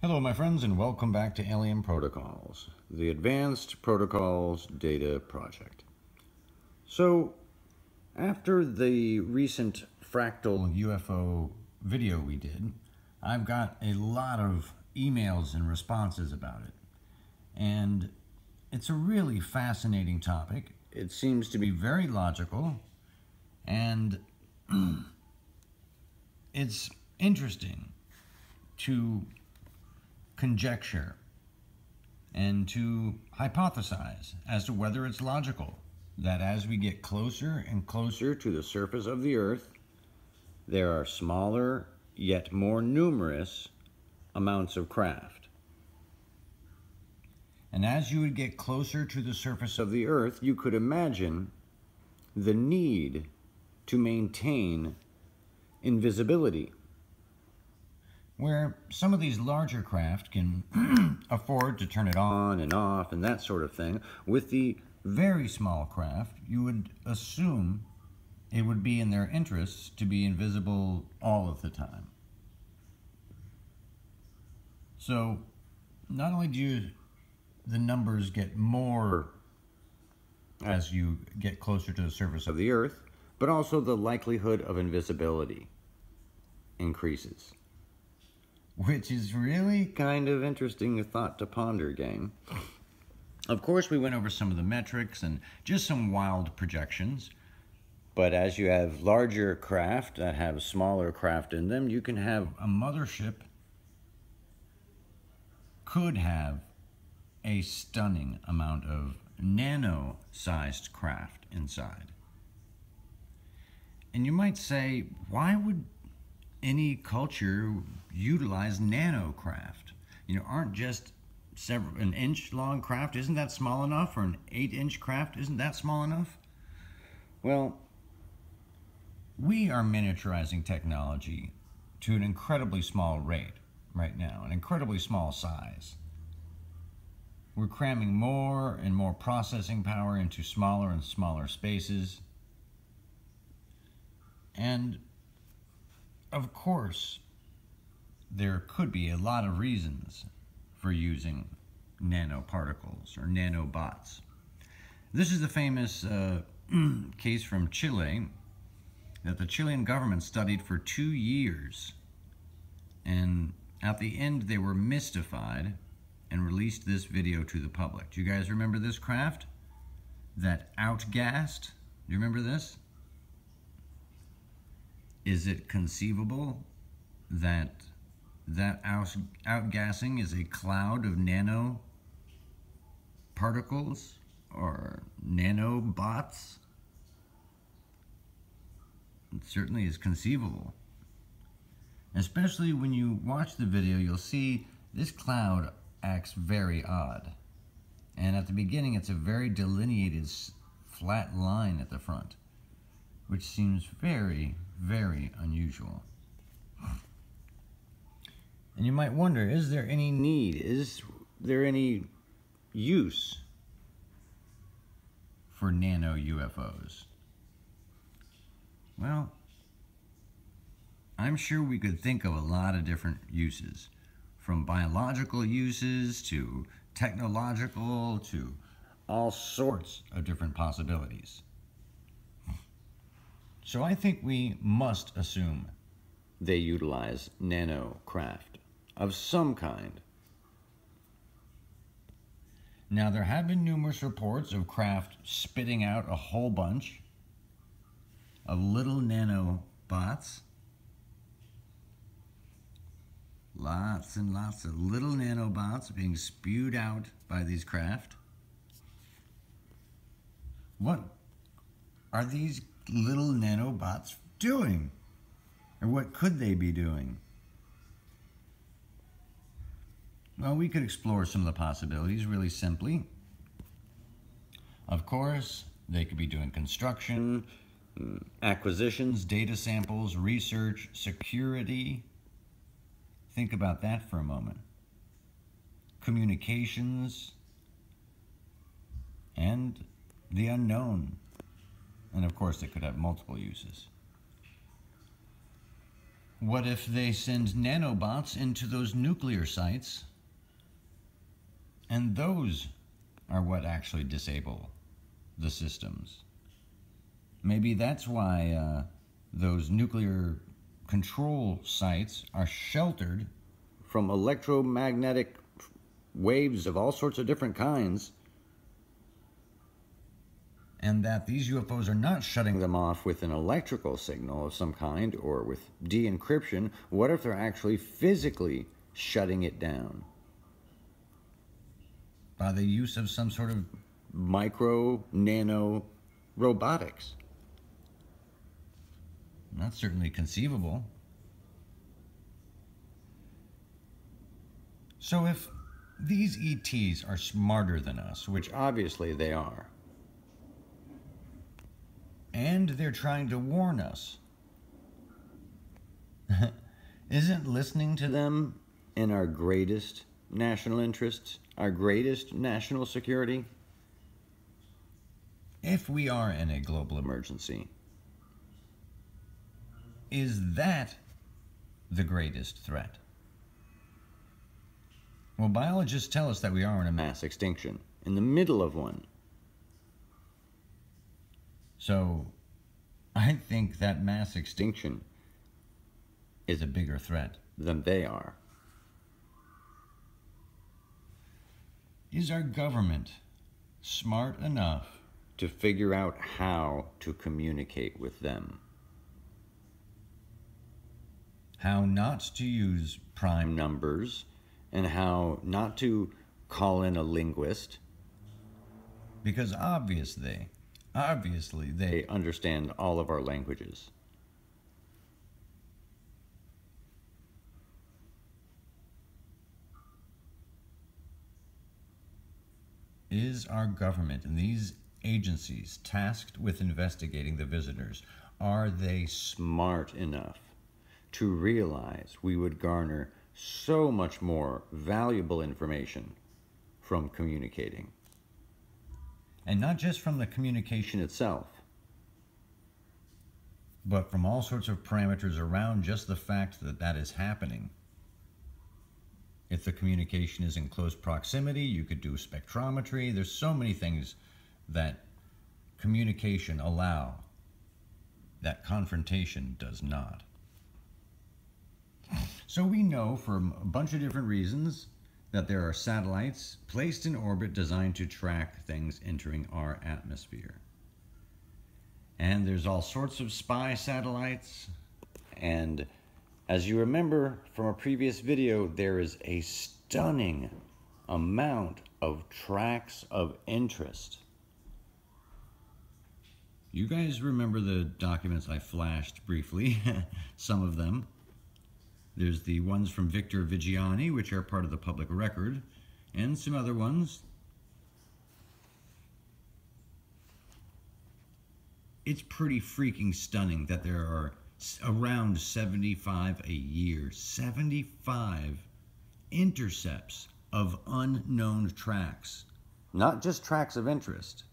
Hello my friends, and welcome back to Alien Protocols, the Advanced Protocols Data Project. So, after the recent fractal UFO video we did, I've got a lot of emails and responses about it. And it's a really fascinating topic. It seems to be very logical, and it's interesting to conjecture and to hypothesize as to whether it's logical that as we get closer and closer to the surface of the Earth, there are smaller yet more numerous amounts of craft. And as you would get closer to the surface of the Earth, you could imagine the need to maintain invisibility, where some of these larger craft can afford to turn it on and off and that sort of thing. With the very small craft, you would assume it would be in their interests to be invisible all of the time. So not only do the numbers get more as you get closer to the surface of the Earth, but also the likelihood of invisibility increases. Which is really kind of interesting thought to ponder, gang. Of course, we went over some of the metrics and just some wild projections. But as you have larger craft that have smaller craft in them, you can have a mothership could have a stunning amount of nano-sized craft inside. And you might say, why would any culture utilize nanocraft? You know, aren't just an inch long craft, isn't that small enough? Or an 8-inch craft, isn't that small enough? Well, we are miniaturizing technology to an incredibly small rate right now, an incredibly small size. We're cramming more and more processing power into smaller and smaller spaces. And of course, there could be a lot of reasons for using nanoparticles or nanobots. This is the famous case from Chile that the Chilean government studied for 2 years. And at the end, they were mystified and released this video to the public. Do you guys remember this craft that outgassed? Do you remember this? Is it conceivable that outgassing is a cloud of nanoparticles or nanobots? It certainly is conceivable. Especially when you watch the video, you'll see this cloud acts very odd. And at the beginning, it's a very delineated flat line at the front, which seems very, very unusual. And you might wonder, is there any need? Is there any use for nano UFOs? Well, I'm sure we could think of a lot of different uses, from biological uses to technological to all sorts of different possibilities. So I think we must assume they utilize nanocraft of some kind. Now, there have been numerous reports of craft spitting out a whole bunch of little nanobots. Lots and lots of little nanobots being spewed out by these craft. What are these little nanobots doing? Or what could they be doing? Well, we could explore some of the possibilities really simply. Of course, they could be doing construction, acquisitions, data samples, research, security. Think about that for a moment. Communications, and the unknown. And of course, they could have multiple uses. What if they send nanobots into those nuclear sites, and those are what actually disable the systems? Maybe that's why those nuclear control sites are sheltered from electromagnetic waves of all sorts of different kinds, and that these UFOs are not shutting them off with an electrical signal of some kind or with de-encryption. What if they're actually physically shutting it down by the use of some sort of micro, nano robotics? That's certainly conceivable. So if these ETs are smarter than us, which obviously they are, and they're trying to warn us, isn't listening to them in our greatest national interests, our greatest national security? If we are in a global emergency, is that the greatest threat? Well, biologists tell us that we are in a mass extinction, in the middle of one. So, I think that mass extinction is a bigger threat than they are. Is our government smart enough to figure out how to communicate with them? How not to use prime numbers, and how not to call in a linguist, because obviously they understand all of our languages. Is our government and these agencies tasked with investigating the visitors, are they smart enough to realize we would garner so much more valuable information from communicating? And not just from the communication itself, but from all sorts of parameters around just the fact that that is happening. If the communication is in close proximity, you could do spectrometry. There's so many things that communication allow that confrontation does not. So we know from a bunch of different reasons that there are satellites placed in orbit designed to track things entering our atmosphere. And there's all sorts of spy satellites. And as you remember from a previous video, there is a stunning amount of tracks of interest. You guys remember the documents I flashed briefly, some of them. There's the ones from Victor Vigiani, which are part of the public record, and some other ones. It's pretty freaking stunning that there are around 75 a year, 75 intercepts of unknown tracks. Not just tracks of interest,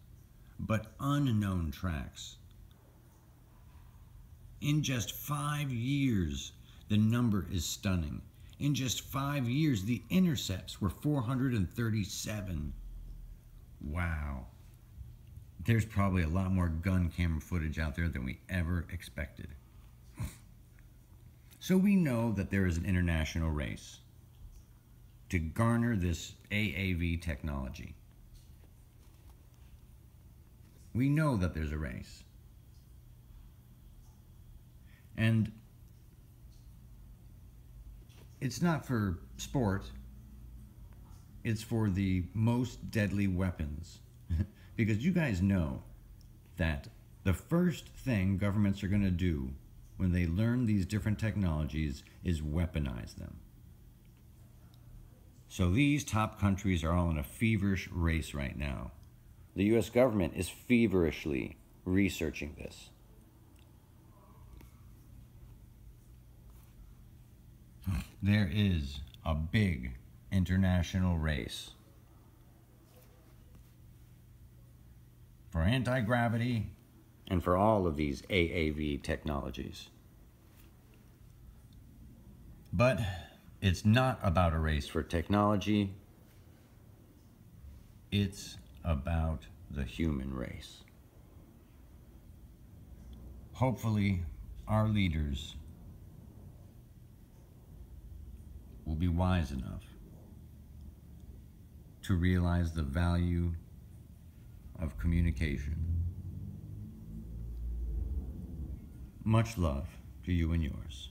but unknown tracks. In just 5 years, the number is stunning. In just 5 years, the intercepts were 437. Wow. There's probably a lot more gun camera footage out there than we ever expected. So we know that there is an international race to garner this AAV technology. We know that there's a race. And it's not for sport, it's for the most deadly weapons. Because you guys know that the first thing governments are going to do when they learn these different technologies is weaponize them. So these top countries are all in a feverish race right now. The US government is feverishly researching this. There is a big international race for anti-gravity and for all of these AAV technologies. But it's not about a race for technology. It's about the human race. Hopefully, our leaders will be wise enough to realize the value of communication. Much love to you and yours.